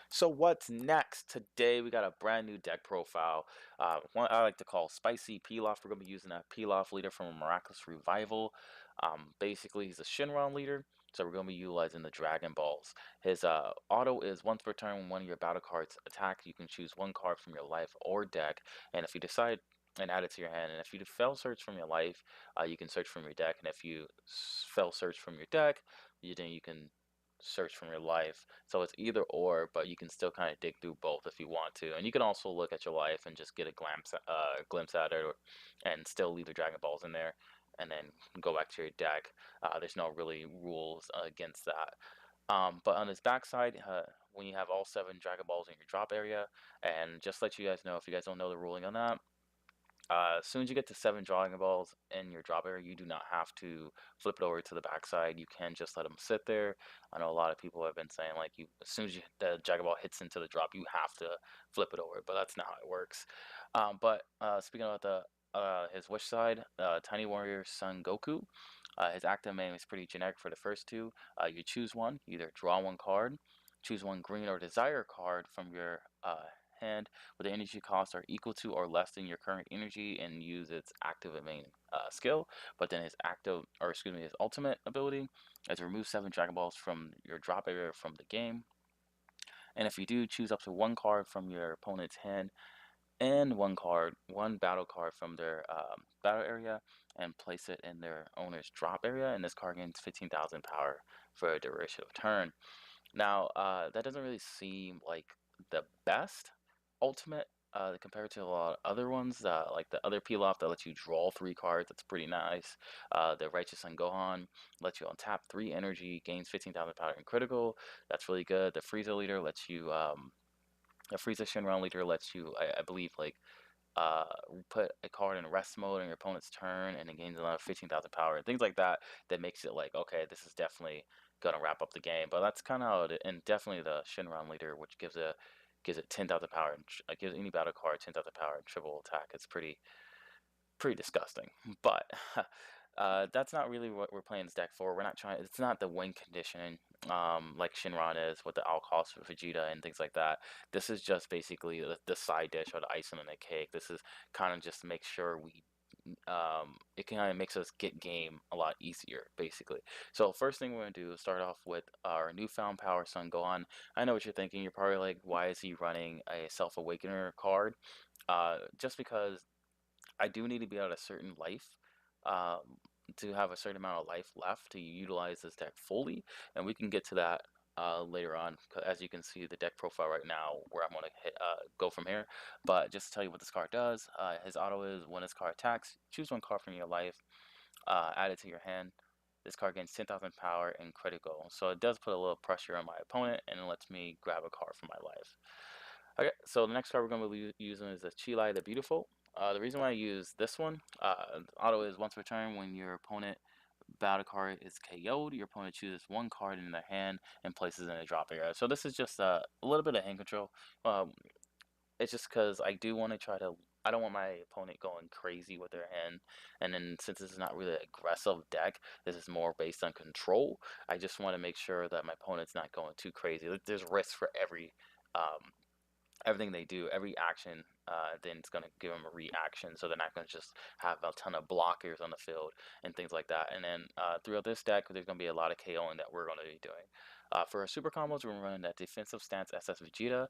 So what's next? Today we got a brand new deck profile. One I like to call Spicy Pilaf. We're gonna be using that Pilaf leader from a Miraculous Revival. Basically, he's a Shinron leader, so we're gonna be utilizing the Dragon Balls. His auto is once per turn when one of your battle cards attack, you can choose one card from your life or deck, and if you decide and add it to your hand. And if you fail search from your life, you can search from your deck. And if you fail search from your deck, then you can search from your life. So it's either or, but you can still kind of dig through both if you want to. And you can also look at your life and just get a glimpse at it, and still leave the Dragon Balls in there, and then go back to your deck. There's no really rules against that. But on his backside, when you have all 7 Dragon Balls in your drop area, and just let you guys know if you guys don't know the ruling on that, as soon as you get to 7 Dragon Balls in your drop area, you do not have to flip it over to the backside. You can just let them sit there. I know a lot of people have been saying like as soon as the Dragon Ball hits into the drop, you have to flip it over, but that's not how it works. But speaking about the his wish side, Tiny Warrior Son Goku. His active name is pretty generic for the first two. You choose one, either draw one card, choose one green or desire card from your hand where the energy costs are equal to or less than your current energy, and use its active main skill. But then his ultimate ability is remove 7 Dragon Balls from your drop area from the game. And if you do, choose up to one card from your opponent's hand and one battle card from their battle area, and place it in their owner's drop area. And this card gains 15,000 power for a duration of turn. Now, that doesn't really seem like the best ultimate compared to a lot of other ones, like the other peel off that lets you draw 3 cards. That's pretty nice. The Righteous Son Gohan lets you untap 3 energy, gains 15,000 power and critical. That's really good. The Frieza leader lets you, the Frieza Shinron leader lets you, I believe, like uh, put a card in rest mode on your opponent's turn, and it gains another 15,000 power and things like that. That makes it like, okay, this is definitely gonna wrap up the game. But that's kind of how it, and definitely the Shinron leader, which gives it 10,000 power and gives any battle card 10,000 power and triple attack. It's pretty disgusting. But that's not really what we're playing this deck for. We're not trying. It's not the win condition like Shinron is with the out cost for Vegeta and things like that. This is just basically the side dish or the icing on the cake. This is kind of just to make sure it kind of makes us get game a lot easier, basically. So first thing we're going to do is start off with our newfound power Son Gohan. I know what you're thinking. You're probably like, why is he running a Self-Awakener card? Just because I do need to be at a certain life, um, to have a certain amount of life left to utilize this deck fully, and we can get to that later on. As you can see, the deck profile right now, where I'm going to go from here. But just to tell you what this card does, his auto is when this card attacks, choose one card from your life, add it to your hand. This card gains 10,000 power and critical, so it does put a little pressure on my opponent, and it lets me grab a card from my life. Okay, so the next card we're going to be using is the Chilai the Beautiful. The reason why I use this one, auto is once per turn when your opponent battle card is KO'd, your opponent chooses one card in their hand and places it in a drop area. So this is just a little bit of hand control. Um, it's just because I do want to I don't want my opponent going crazy with their hand. And then since this is not really an aggressive deck, this is more based on control. I just want to make sure that my opponent's not going too crazy. There's risk for um, everything they do, every action, then it's going to give them a reaction. So they're not going to just have a ton of blockers on the field and things like that. And then throughout this deck, there's going to be a lot of KOing that we're going to be doing. For our super combos, we're running that defensive stance SS Vegeta,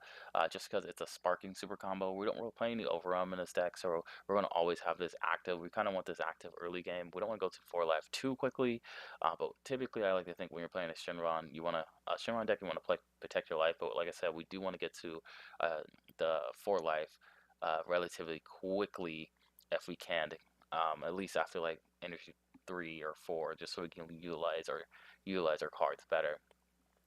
just because it's a sparking super combo. We don't really play any overarm in this deck, so we're going to always have this active. We kind of want this active early game. We don't want to go to 4 life too quickly, but typically I like to think when you're playing a Shinron, Shinron deck, you want to play protect your life. But like I said, we do want to get to the 4 life relatively quickly if we can. At least after like energy 3 or 4, just so we can utilize our cards better.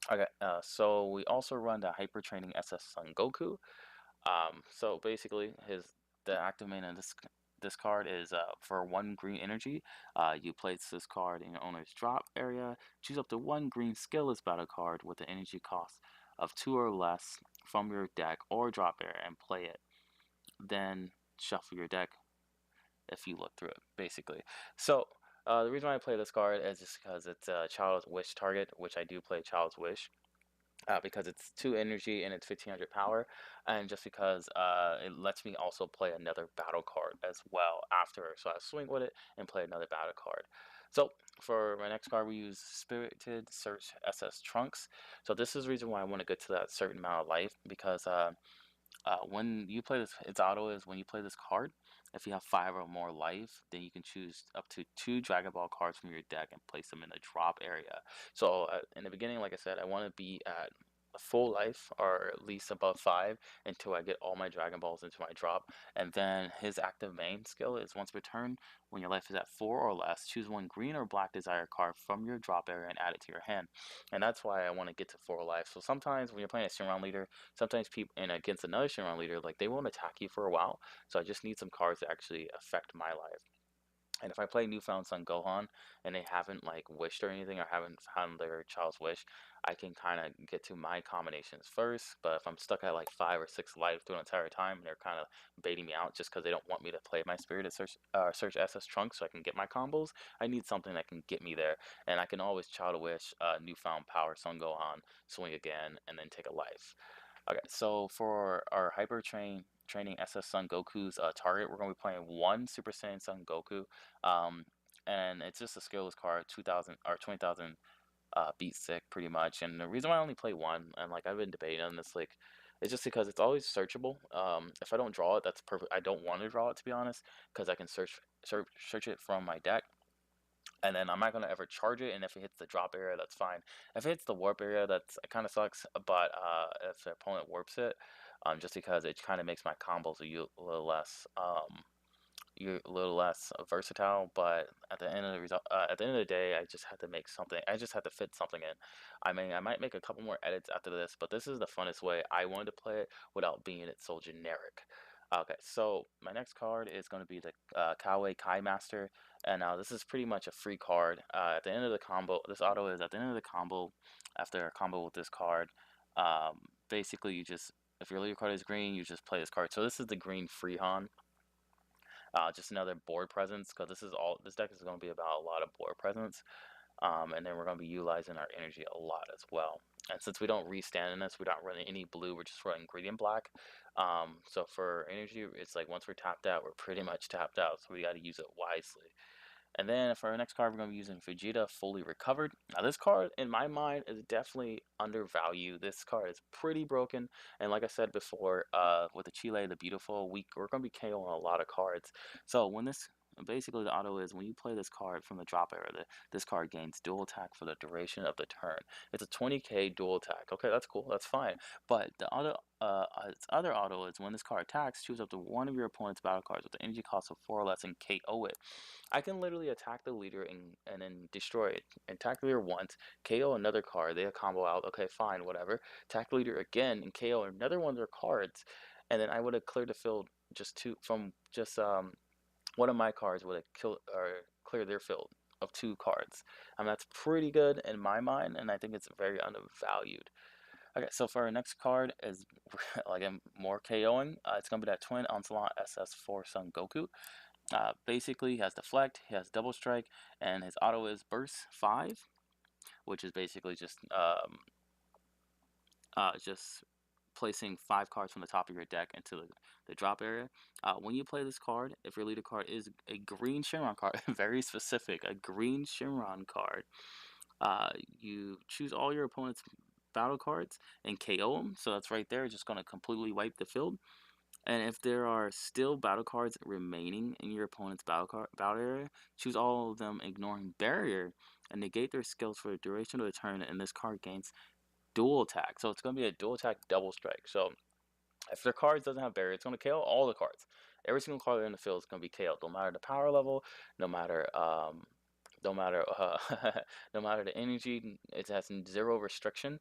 Okay, so we also run the Hyper Training SS Son Goku. So basically, the active main on this card is for 1 green energy. You place this card in your owner's drop area. Choose up to 1 green skillless battle card with the energy cost of 2 or less from your deck or drop area and play it. Then shuffle your deck if you look through it, basically. So the reason why I play this card is just because it's a Child's Wish target, which I do play Child's Wish. because it's 2 energy and it's 1500 power, and just because it lets me also play another battle card as well after. So I swing with it and play another battle card. So for my next card, we use Spirited Search SS Trunks. So this is the reason why I want to get to that certain amount of life, because when you play this, its auto is when you play this card, if you have 5 or more life, then you can choose up to 2 Dragon Ball cards from your deck and place them in the drop area. So in the beginning, like I said, I want to be at a full life or at least above 5 until I get all my Dragon Balls into my drop. And then his active main skill is once per turn, when your life is at 4 or less, choose one green or black desire card from your drop area and add it to your hand. And that's why I want to get to 4 life. So sometimes when you're playing a Shinron leader, sometimes people and against another Shinron leader, like they won't attack you for a while. So I just need some cards to actually affect my life. And if I play Newfound Son Gohan and they haven't like wished or anything or haven't found their child's wish, I can kind of get to my combinations first. But if I'm stuck at like 5 or 6 life through an entire time, and they're kind of baiting me out just because they don't want me to play my Spirited Search SS Trunks so I can get my combos, I need something that can get me there. And I can always Child Wish, Newfound Power Son Gohan, swing again, and then take a life. Okay, so for our training SS Son Goku's target, we're going to be playing one Super Saiyan Son Goku, um, and it's just a skills card, 2,000 or 20,000 beat sick pretty much. And the reason why I only play one, and like I've been debating on this, like it's just because it's always searchable. If I don't draw it, that's perfect. I don't want to draw it, to be honest, because I can search it from my deck, and then I'm not gonna ever charge it. And if it hits the drop area, that's fine. If it hits the warp area, that's it kind of sucks. But if the opponent warps it, just because it kind of makes my combos a little less you're a little less versatile. But at the end of the at the end of the day, I just had to make something. I just had to fit something in. I mean, I might make a couple more edits after this, but this is the funnest way I wanted to play it without being it so generic. Okay, so my next card is going to be the Kawaii Kai Master, and now this is pretty much a free card. At the end of the combo, this auto is at the end of the combo. After a combo with this card, basically you just if your leader card is green, you just play this card. So this is the green Freehan. Just another board presence, because this deck is going to be about a lot of board presence, and then we're going to be utilizing our energy a lot as well. And since we don't restand in this, we're not running any blue, we're just running green and black. So for energy, it's like once we're tapped out, we're pretty much tapped out, so we got to use it wisely. And then for our next card, we're going to be using Vegeta Fully Recovered. Now this card, in my mind, is definitely undervalued. This card is pretty broken. And like I said before, with the Chile, the Beautiful, we're going to be KOing a lot of cards. So basically the auto is when you play this card from the drop area, this card gains dual attack for the duration of the turn. It's a 20k dual attack. Okay, that's cool. That's fine. But its other auto is when this card attacks, choose up to one of your opponent's battle cards with the energy cost of 4 or less and KO it. I can literally attack the leader and then destroy it. Attack the leader once, KO another card, they combo out, okay, fine, whatever. Attack the leader again and KO another one of their cards, and then I would have cleared the field one of my cards would have killed or cleared their field of 2 cards. That's pretty good in my mind, and I think it's very undervalued. Okay, so for our next card is like more KOing. It's gonna be that Twin Onslaught SS4 Son Goku. Basically, he has Deflect, he has Double Strike, and his auto is Burst 5, which is basically just placing 5 cards from the top of your deck into the drop area. When you play this card, if your leader card is a green Shinron card, very specific, a green Shinron card, you choose all your opponent's battle cards and KO them. So that's right there, just going to completely wipe the field. And if there are still battle cards remaining in your opponent's battle area, choose all of them ignoring barrier and negate their skills for the duration of the turn, and this card gains dual attack. So it's going to be a dual attack double strike. So if their cards doesn't have barrier, it's going to KO all the cards. Every single card in the field is going to be KO'd, no matter the power level, no matter no matter no matter the energy. It has 0 restriction.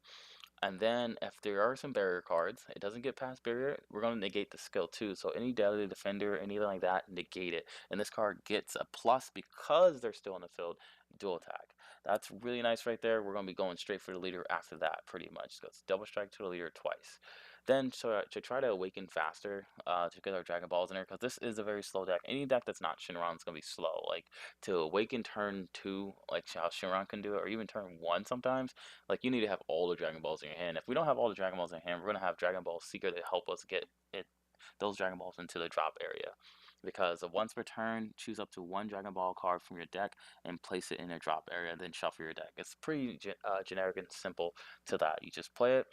And then if there are some barrier cards, it doesn't get past barrier, we're going to negate the skill too. So any deadly defender, anything like that, negate it. And this card gets a plus because they're still in the field, dual attack. That's really nice right there. We're going to be going straight for the leader after that, pretty much. So it's double strike to the leader twice. Then to try to awaken faster, to get our Dragon Balls in there, because this is a very slow deck. Any deck that's not Shinron is going to be slow. Like, to awaken turn 2, like how Shinron can do it, or even turn 1 sometimes, like, you need to have all the Dragon Balls in your hand. If we don't have all the Dragon Balls in hand, we're going to have Dragon Ball Seeker to help us get it those Dragon Balls into the drop area. Because once per turn, choose up to one Dragon Ball card from your deck and place it in a drop area, then shuffle your deck. It's pretty generic and simple to that. You just play it,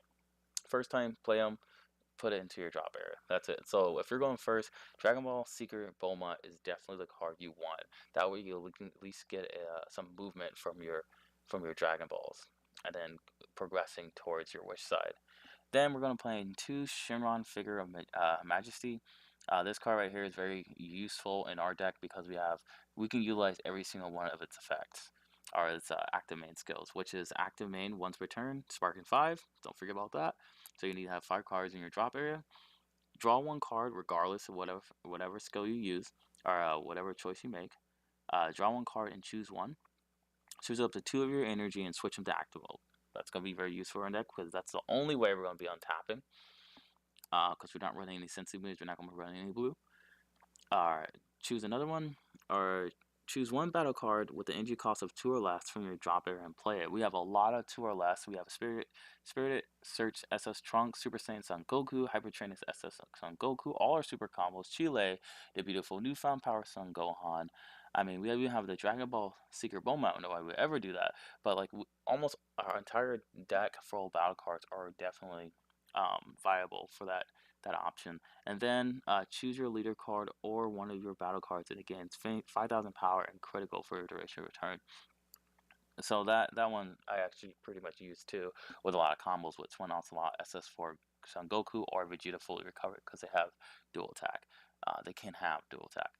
first time, play them, put it into your drop area. That's it. So if you're going first, Dragon Ball Seeker Bulma is definitely the card you want. That way you can at least get some movement from your Dragon Balls, and then progressing towards your wish side. Then we're going to play in 2 Shinron Figure of Majesty. This card right here is very useful in our deck because we can utilize every single one of its effects, or its active main skills, which is active main once per turn, sparking 5. Don't forget about that. So you need to have 5 cards in your drop area. Draw 1 card regardless of whatever skill you use, or whatever choice you make. Draw 1 card and choose 1. Choose up to 2 of your energy and switch them to active mode. That's going to be very useful in our deck because that's the only way we're going to be untapping. Because we're not running any sensitive moves, we're not going to be running any blue. Choose another one, or choose 1 battle card with the energy cost of 2 or less from your drop area and play it. We have a lot of 2 or less. We have Spirited Search SS Trunks, Super Saiyan Son Goku, Hyper Training SS Son Goku, all our super combos, Chile, the beautiful Newfound Power Son Gohan. I mean, we even have the Dragon Ball Seeker Bulma. I don't know why we would ever do that, but like almost our entire deck full of battle cards are definitely viable for that option. And then choose your leader card or one of your battle cards that gains 5,000 power and critical for your duration of return. So that one I actually pretty much use too, with a lot of combos with Twin Ocelot, SS4 Son Goku, or Vegeta Fully Recovered, because they have dual attack. They can have dual attack.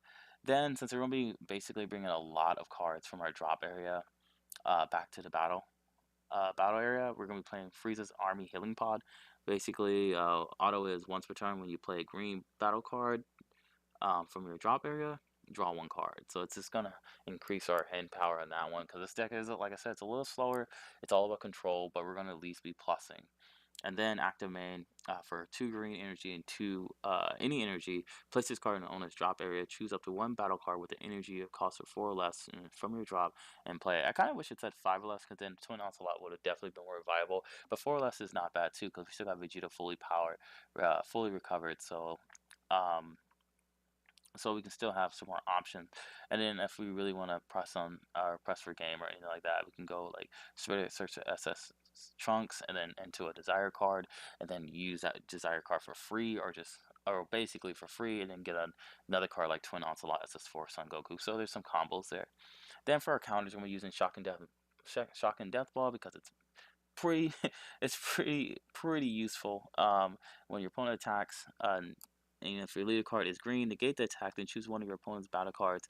Then, since we're going to be basically bringing a lot of cards from our drop area back to the battle area, we're going to be playing Frieza's Army Healing Pod. Basically, auto is once per turn when you play a green battle card from your drop area, draw 1 card. So it's just going to increase our hand power on that one, because this deck is, like I said, it's a little slower. It's all about control, but we're going to at least be plussing. And then active main for 2 green energy and 2 any energy. Place this card in the owner's drop area. Choose up to 1 battle card with the energy of cost of 4 or less from your drop and play it. I kind of wish it said 5 or less, because then Twin Ocelot would have definitely been more viable. But 4 or less is not bad too, because we still got Vegeta fully recovered. So we can still have some more options. And then if we really want to press for game or anything like that, we can go like search the SS Trunks and then into a desire card, and then use that desire card for free, or basically for free, and then get another card like Twin Ocelot SS4 Son Goku. So there's some combos there. Then for our counters, we're using Shock and Death Ball, because it's pretty it's pretty useful when your opponent attacks. And if your leader card is green, negate the attack, then choose one of your opponent's battle cards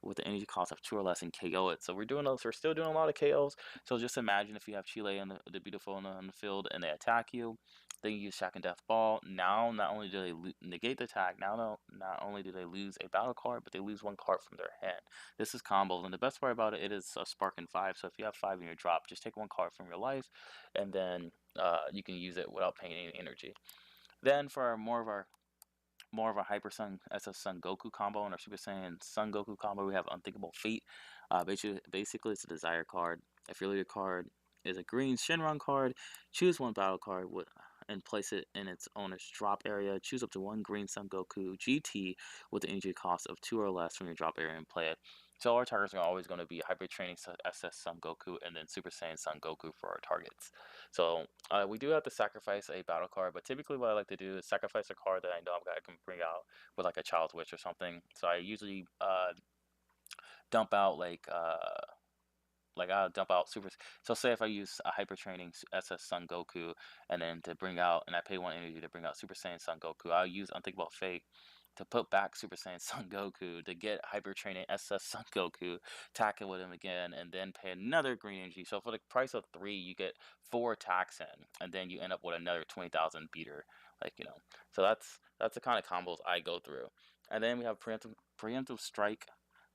with the energy cost of 2 or less and KO it. So we're still doing a lot of KOs. So just imagine if you have Chile and the beautiful on the field and they attack you, then you use Shack and Death Ball. Now, not only do they negate the attack, not only do they lose a battle card, but they lose 1 card from their hand. This is combos, and the best part about it is a spark and 5. So if you have 5 in your drop, just take 1 card from your life, and then you can use it without paying any energy. Then for more of a Hyper Sun SS Sun Goku combo and our Super Saiyan Sun Goku combo, we have Unthinkable Fate. Basically, it's a desire card. If your leader card is a green Shinron card, choose 1 battle card and place it in its owner's drop area. Choose up to 1 green Sun Goku GT with the energy cost of 2 or less from your drop area and play it. So our targets are always going to be Hyper Training SS Sun Goku and then Super Saiyan Sun Goku for our targets. So we do have to sacrifice a battle card, but typically what I like to do is sacrifice a card that I know I can bring out with like a Child's Wish or something. So I usually dump out I'll dump out super. So say if I use a Hyper Training SS Sun Goku, and then to bring out, and I pay 1 energy to bring out Super Saiyan Sun Goku, I'll use Unthinkable Fate to put back Super Saiyan Son Goku to get Hyper Training SS Son Goku, attack it with him again, and then pay another green energy. So for the price of 3, you get 4 attacks in, and then you end up with another 20,000 beater, So that's the kind of combos I go through. And then we have Preemptive Strike.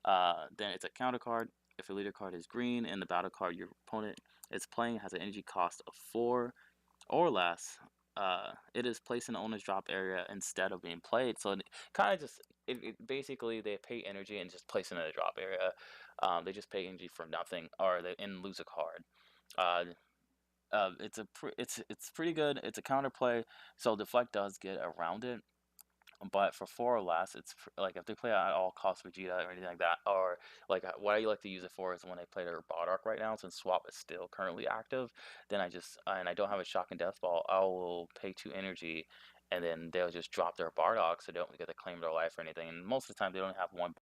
Then it's a counter card. If your leader card is green and the battle card your opponent is playing has an energy cost of 4 or less, it is placed in the owner's drop area instead of being played. So it kind of just basically they pay energy and just place it in the drop area. They just pay energy for nothing, or they and lose a card. Uh, it's pretty good. It's a counterplay, so deflect does get around it. But for 4 or less, it's like if they play at all costs Vegeta or anything like that, or like what I like to use it for is when they play their Bardock right now, since swap is still currently active, then and I don't have a Shock and Death Ball, I will pay 2 energy, and then they'll just drop their Bardock, so they don't get to claim their life or anything. And most of the time, they don't have one